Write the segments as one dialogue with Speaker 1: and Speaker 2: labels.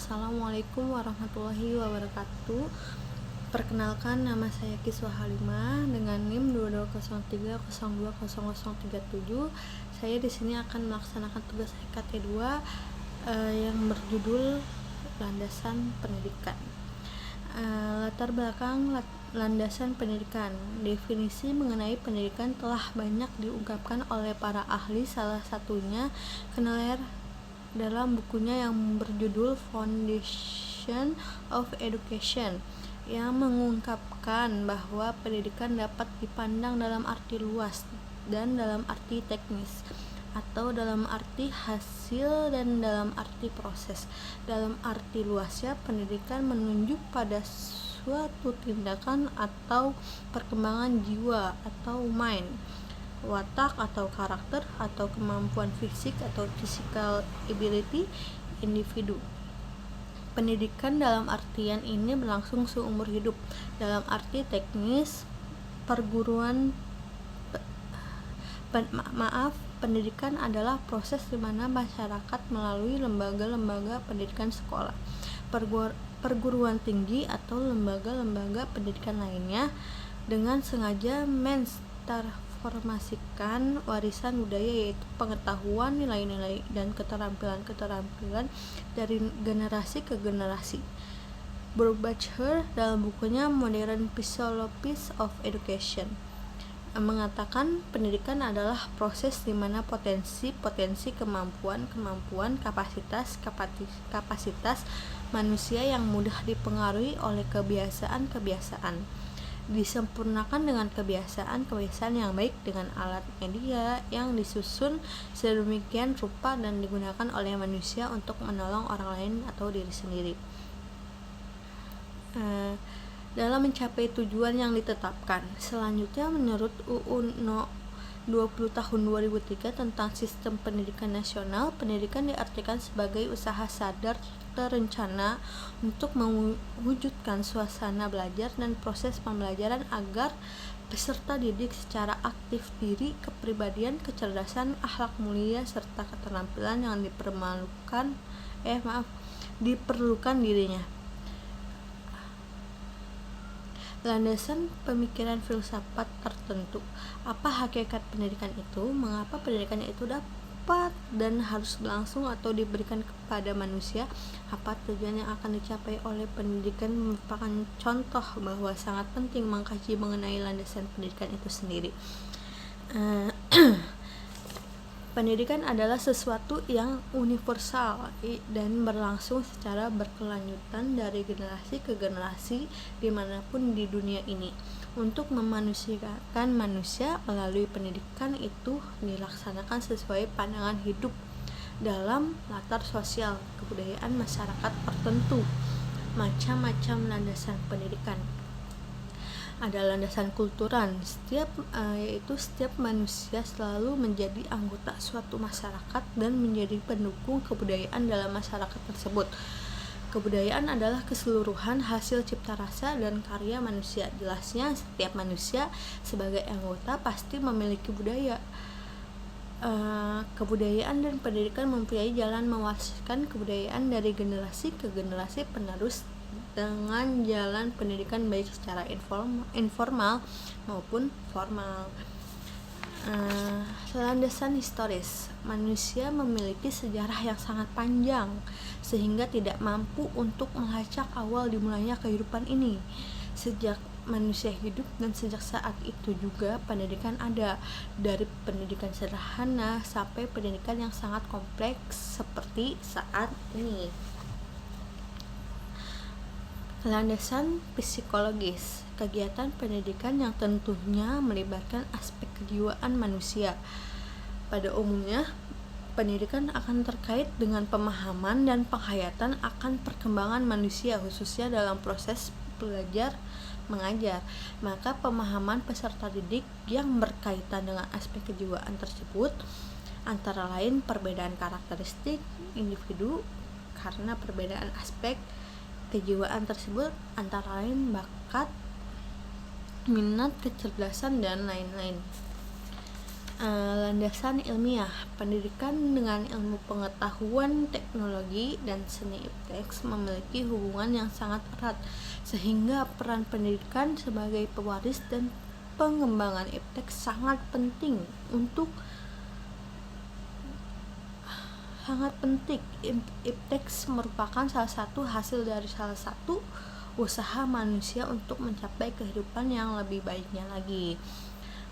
Speaker 1: Assalamualaikum warahmatullahi wabarakatuh. Perkenalkan, nama saya Kiswah Halimah dengan NIM 2203020037. Saya di sini akan melaksanakan tugas HKT 2 yang berjudul Landasan Pendidikan. Latar belakang landasan pendidikan. Definisi mengenai pendidikan telah banyak diungkapkan oleh para ahli, salah satunya Keneler dalam bukunya yang berjudul Foundation of Education, yang mengungkapkan bahwa pendidikan dapat dipandang dalam arti luas dan dalam arti teknis, atau dalam arti hasil dan dalam arti proses. Dalam arti luasnya, pendidikan menunjuk pada suatu tindakan atau perkembangan jiwa atau mind, watak atau karakter atau kemampuan fisik atau physical ability individu. Pendidikan dalam artian ini berlangsung seumur hidup. Dalam arti teknis, pendidikan adalah proses di mana masyarakat melalui lembaga-lembaga pendidikan sekolah, perguruan tinggi atau lembaga-lembaga pendidikan lainnya dengan sengaja mentransformasikan warisan budaya, yaitu pengetahuan, nilai-nilai, dan keterampilan-keterampilan dari generasi ke generasi. Brubacher dalam bukunya Modern Philosophy of Education mengatakan pendidikan adalah proses di mana potensi, kemampuan, kapasitas manusia yang mudah dipengaruhi oleh kebiasaan disempurnakan dengan kebiasaan yang baik dengan alat media yang disusun sedemikian rupa dan digunakan oleh manusia untuk menolong orang lain atau diri sendiri dalam mencapai tujuan yang ditetapkan. Selanjutnya, menurut UU No 20 tahun 2003 tentang Sistem Pendidikan Nasional, pendidikan diartikan sebagai usaha sadar terencana untuk mewujudkan suasana belajar dan proses pembelajaran agar peserta didik secara aktif diri, kepribadian, kecerdasan, akhlak mulia, serta keterampilan yang diperlukan dirinya. Landasan pemikiran filsafat tertentu. Apa hakikat pendidikan itu? Mengapa pendidikan itu dapat dan harus berlangsung atau diberikan kepada manusia? Apa tujuan yang akan dicapai oleh pendidikan? Merupakan contoh bahwa sangat penting mengkaji mengenai landasan pendidikan itu sendiri. Pendidikan adalah sesuatu yang universal dan berlangsung secara berkelanjutan dari generasi ke generasi dimanapun di dunia ini. Untuk memanusiakan manusia melalui pendidikan itu dilaksanakan sesuai pandangan hidup dalam latar sosial kebudayaan masyarakat tertentu. Macam-macam landasan pendidikan. Ada landasan kultural, yaitu setiap manusia selalu menjadi anggota suatu masyarakat dan menjadi pendukung kebudayaan dalam masyarakat tersebut. Kebudayaan adalah keseluruhan hasil cipta rasa dan karya manusia. Jelasnya, setiap manusia sebagai anggota pasti memiliki budaya. Kebudayaan dan pendidikan mempunyai jalan mewariskan kebudayaan dari generasi ke generasi penerus dengan jalan pendidikan baik secara informal maupun formal. Landasan historis. Manusia memiliki sejarah yang sangat panjang sehingga tidak mampu untuk melacak awal dimulainya kehidupan ini. Sejak manusia hidup dan sejak saat itu juga pendidikan ada, dari pendidikan sederhana sampai pendidikan yang sangat kompleks seperti saat ini. Landasan psikologis. Kegiatan pendidikan yang tentunya melibatkan aspek kejiwaan manusia. Pada umumnya, pendidikan akan terkait dengan pemahaman dan penghayatan akan perkembangan manusia, khususnya dalam proses belajar mengajar. Maka pemahaman peserta didik yang berkaitan dengan aspek kejiwaan tersebut antara lain perbedaan karakteristik individu karena perbedaan aspek kejiwaan tersebut antara lain bakat, minat, kecerdasan, dan lain-lain. Landasan ilmiah. Pendidikan dengan ilmu pengetahuan, teknologi, dan seni iptek memiliki hubungan yang sangat erat, sehingga peran pendidikan sebagai pewaris dan pengembangan iptek sangat penting. Iptek merupakan salah satu hasil dari salah satu usaha manusia untuk mencapai kehidupan yang lebih baiknya lagi.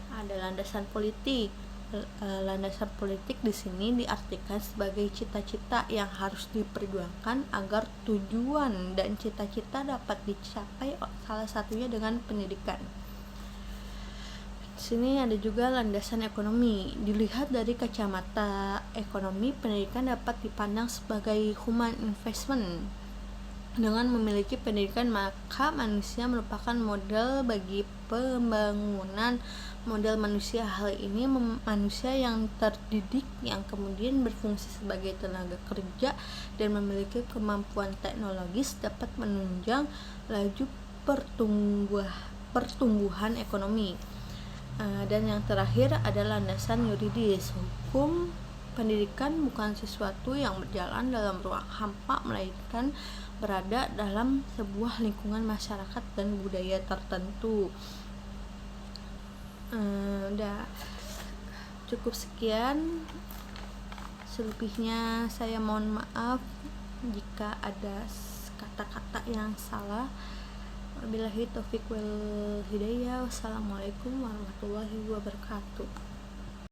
Speaker 1: Ada landasan politik. Landasan politik di sini diartikan sebagai cita-cita yang harus diperjuangkan agar tujuan dan cita-cita dapat dicapai, salah satunya dengan pendidikan. Di sini ada juga landasan ekonomi. Dilihat dari kacamata ekonomi, pendidikan dapat dipandang sebagai human investment. Dengan memiliki pendidikan, maka manusia merupakan model bagi pembangunan model manusia. Hal ini manusia yang terdidik, yang kemudian berfungsi sebagai tenaga kerja dan memiliki kemampuan teknologis, dapat menunjang laju pertumbuhan ekonomi. Dan yang terakhir adalah landasan yuridis. Hukum pendidikan bukan sesuatu yang berjalan dalam ruang hampa, melainkan berada dalam sebuah lingkungan masyarakat dan budaya tertentu. Udah cukup sekian, selebihnya saya mohon maaf jika ada kata-kata yang salah. Wabillahi taufiq wal hidayah. Wassalamualaikum warahmatullahi wabarakatuh.